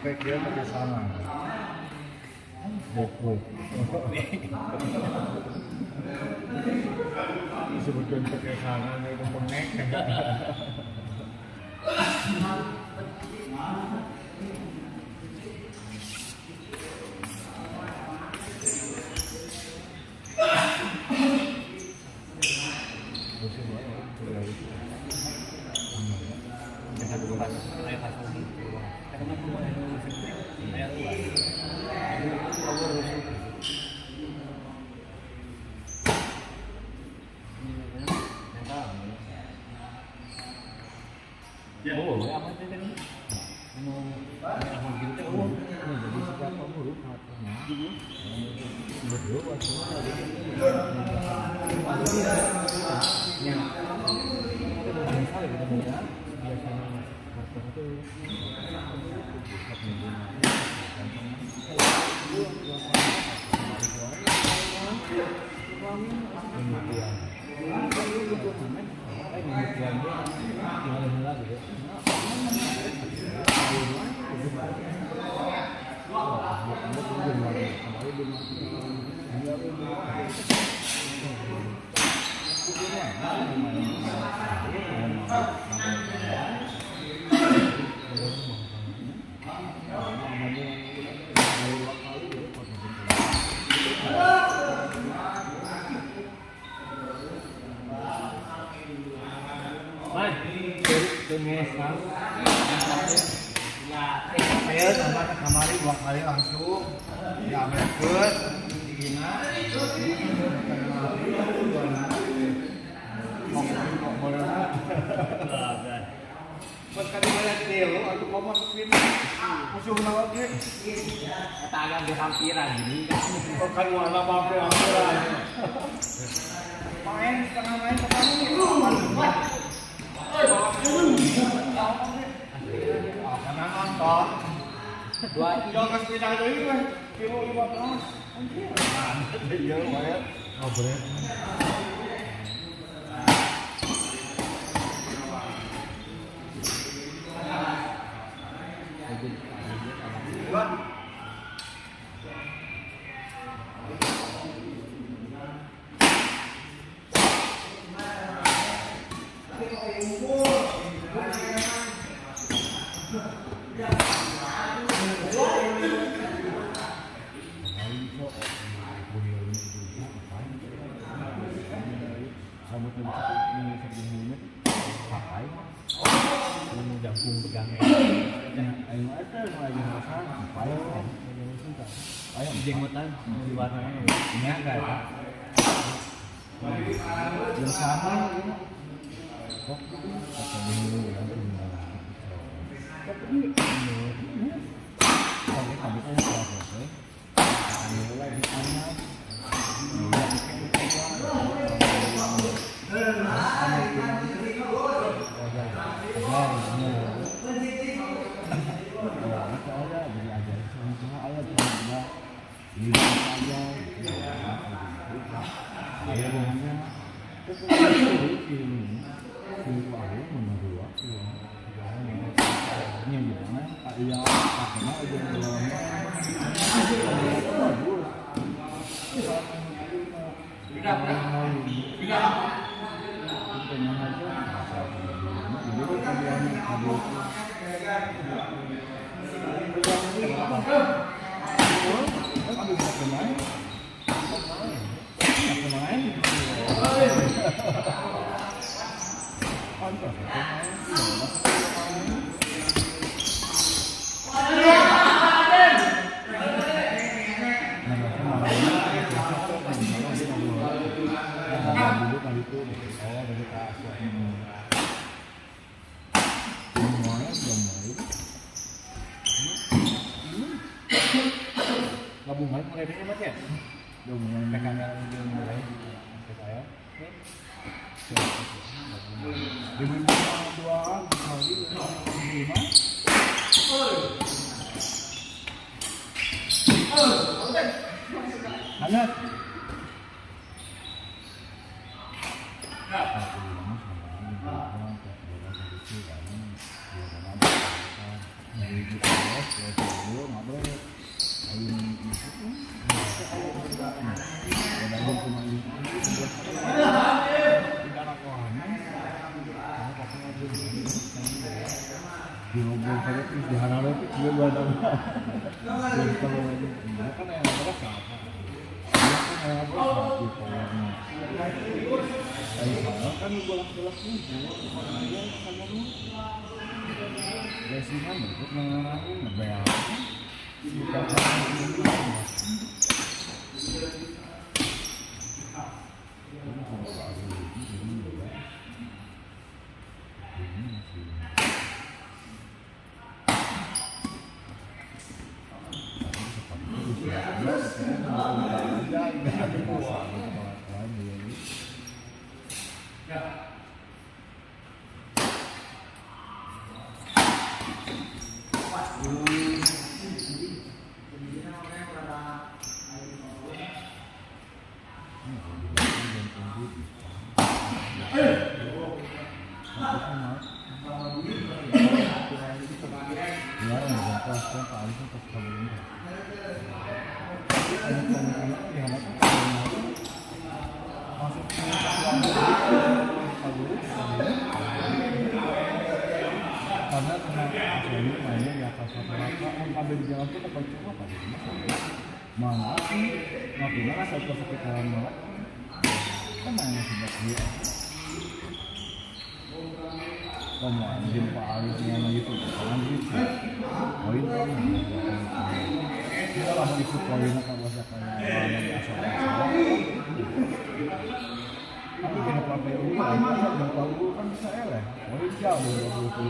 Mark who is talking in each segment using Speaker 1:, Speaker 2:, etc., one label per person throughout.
Speaker 1: sampai dia pakai sana. Bokuk. Disebutkan pakai sana itu penek.
Speaker 2: Oh, apa itu tadi? Apa gitu? Oh, jadi setiap pemuruk hatnya. Betul, ya. Biasanya gitu ya. Biasanya motor itu saya sama kamari 2 kali langsung ya berikut digina pas kali banyak delo aku mau masukin musuh nawa ge eta agak dihampiran gini kok kan warna hampiran main setengah main ketemu karena nonton dua jangan kasih pindah dari gue kilo 15 anjir iya lumayan ngobrol jagung pegangnya ayo ada lagi masalah ayo jenggotan di warnanya ini enggak ada yang sama kok apa dulu ya tapi ini tadi kan sudah selesai mulai di sana gabungan mulai dari mas ya? Gabungan PKL yang mulai PKL di mana 2 kali 5 hangat
Speaker 1: Ada yang cuma di tidak lakukannya. Karena pasti ada di ngobrol saja terus diharap itu dia buat apa? Jadi kalau ini kan yang ada siapa? Dia kan yang ada di kolomnya. Ayo kan bolak-balik itu, dia sama lu. Resiman berikut mengenai ngebayar. Bukan karena ini mainnya di atas rata-rata ada di jalan tuh tempat cuma pada mana sih gimana satu sekitaran banget kan mainnya sudah dia kamu anjing Pak Alif yang gitu jangan gitu poin kan kita lah ikut poinnya kan bahasa kayak di asal-asal tapi kena pakai ini kan tahu kan bisa eleh poin jauh dari itu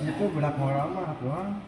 Speaker 1: itu berapa orang mah doang.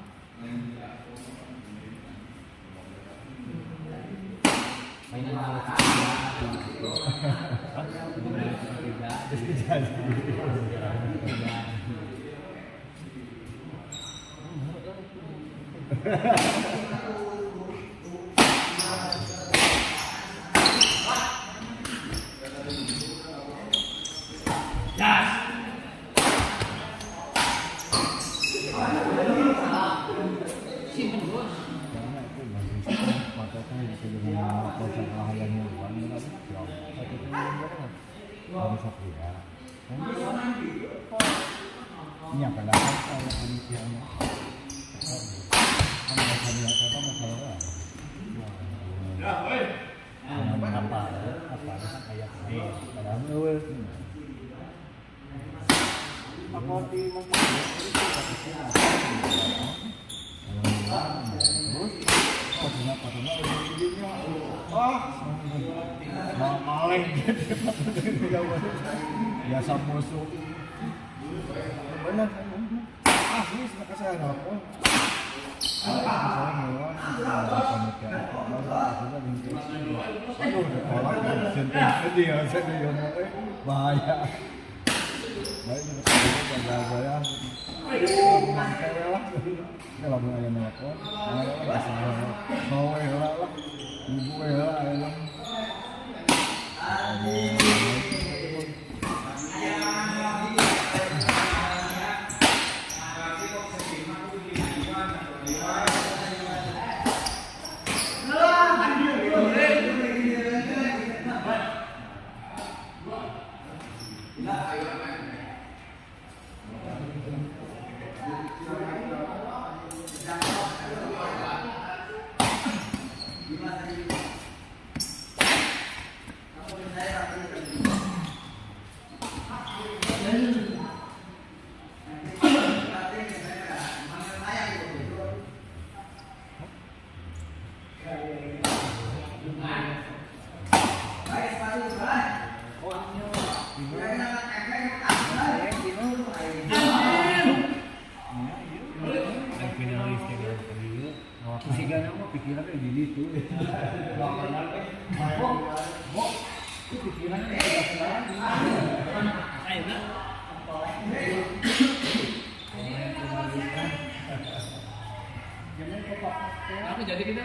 Speaker 1: Ini apa dah? Kalau panitia-nya, apa? Apa? Ayat ini.
Speaker 2: Ako di
Speaker 1: terus kenapa ujung-ujungnya maling biasa musuh benar asli sebenarnya saya nelfon saya ngeluar bahaya baik saya kalau mau ayam nelfon mau lah ibu lah
Speaker 2: Siga nama pikirannya di situ. Itu pikirannya tidak selalu. Ayo. Apa jadi kita?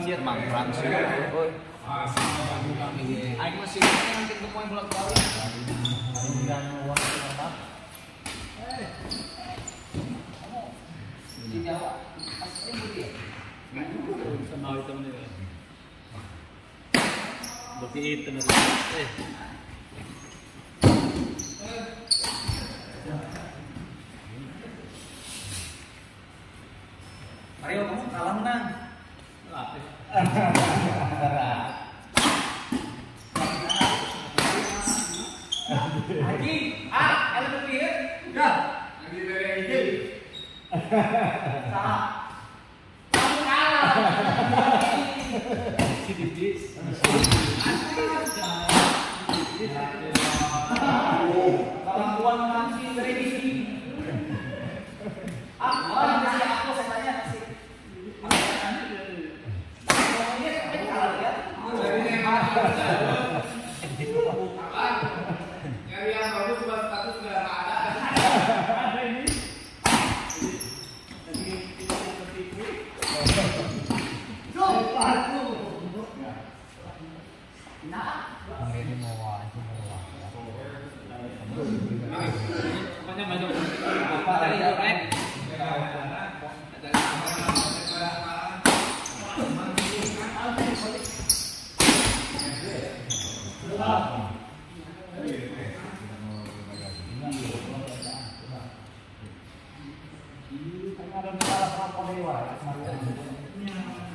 Speaker 3: Siap mang langsung. Aing masih nanti ke poin bolak-balik.
Speaker 1: dan uang apa
Speaker 3: Di Jawa. Asli gitu ya.
Speaker 2: Sama itu nih. Berarti itu nih.
Speaker 3: Ayo kamu kalah menang. Latih. Lagi, ada lebih ya? Udah. Lagi dari ini. Salah. Kamu kalah. Sidis. Perempuan masih berdiri. Orang kasih aku saya tanya kasih. Pokoknya sampai kalah ya.
Speaker 2: Nyari yang bagus buat status nggak ada.
Speaker 1: Ada ini.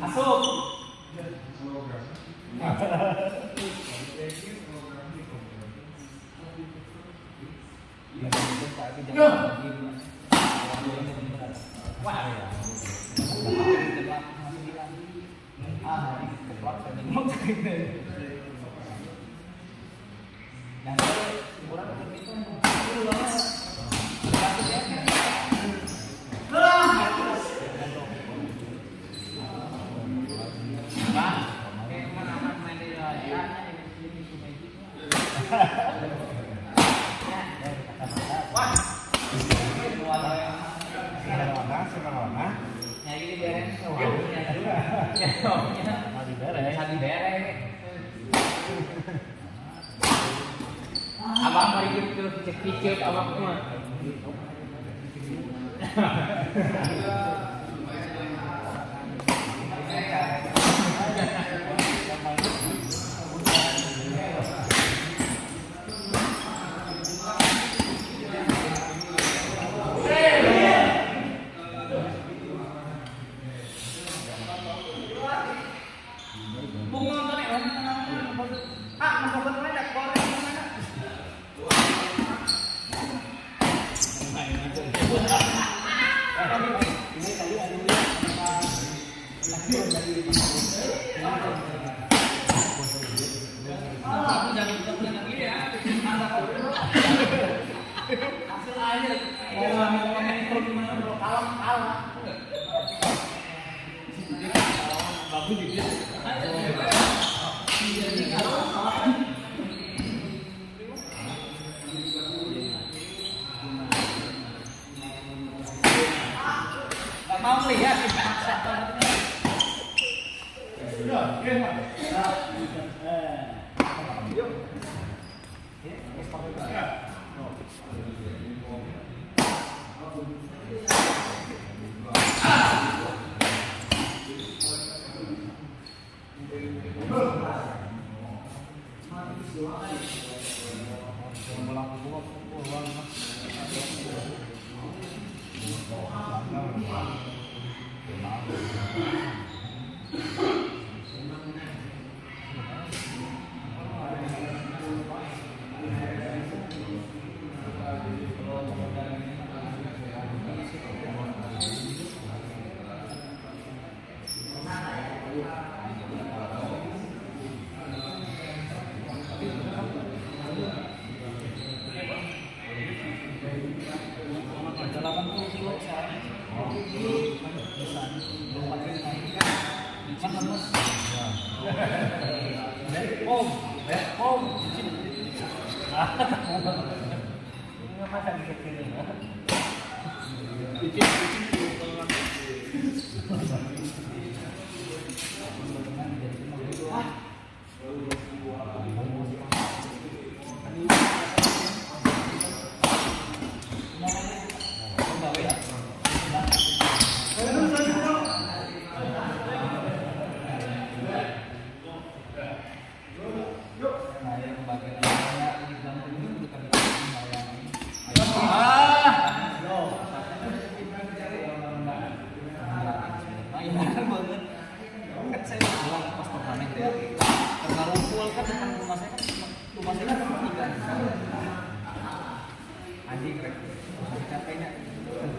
Speaker 3: Masuk. Abang mari kita cek-cek abang mah. Mau lihat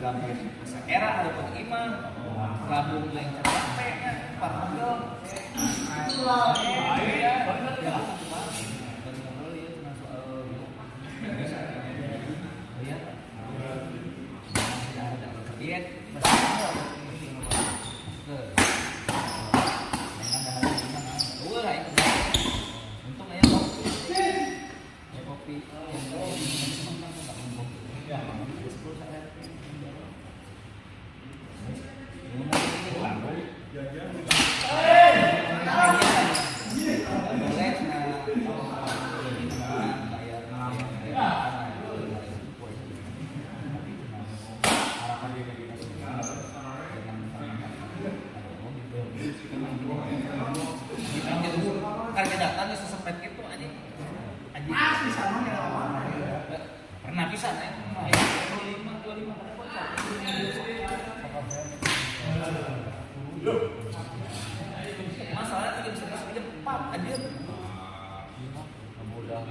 Speaker 3: gambar era ada pun imam labung lain capeknya parmagel harga datanya sesempet gitu aja pernah bisa nih 25 masalahnya tidak bisa kasih cepat aja mudah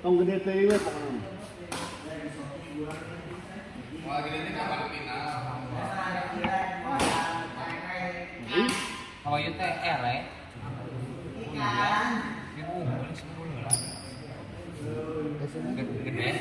Speaker 1: Tong gede teh we pokona.
Speaker 2: Wah, gini ini kapan final?
Speaker 3: Kawayu teh elek. Iya. Bingung, sepuluh lah. Gede.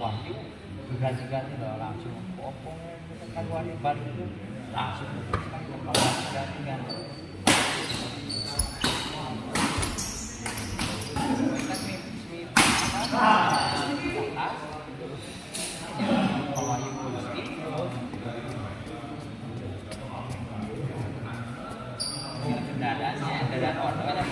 Speaker 3: Wahyu ganti-ganti loh langsung opong kan wariban itu langsung kan ganti-ganti dadan order ada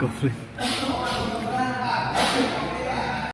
Speaker 1: Konflik.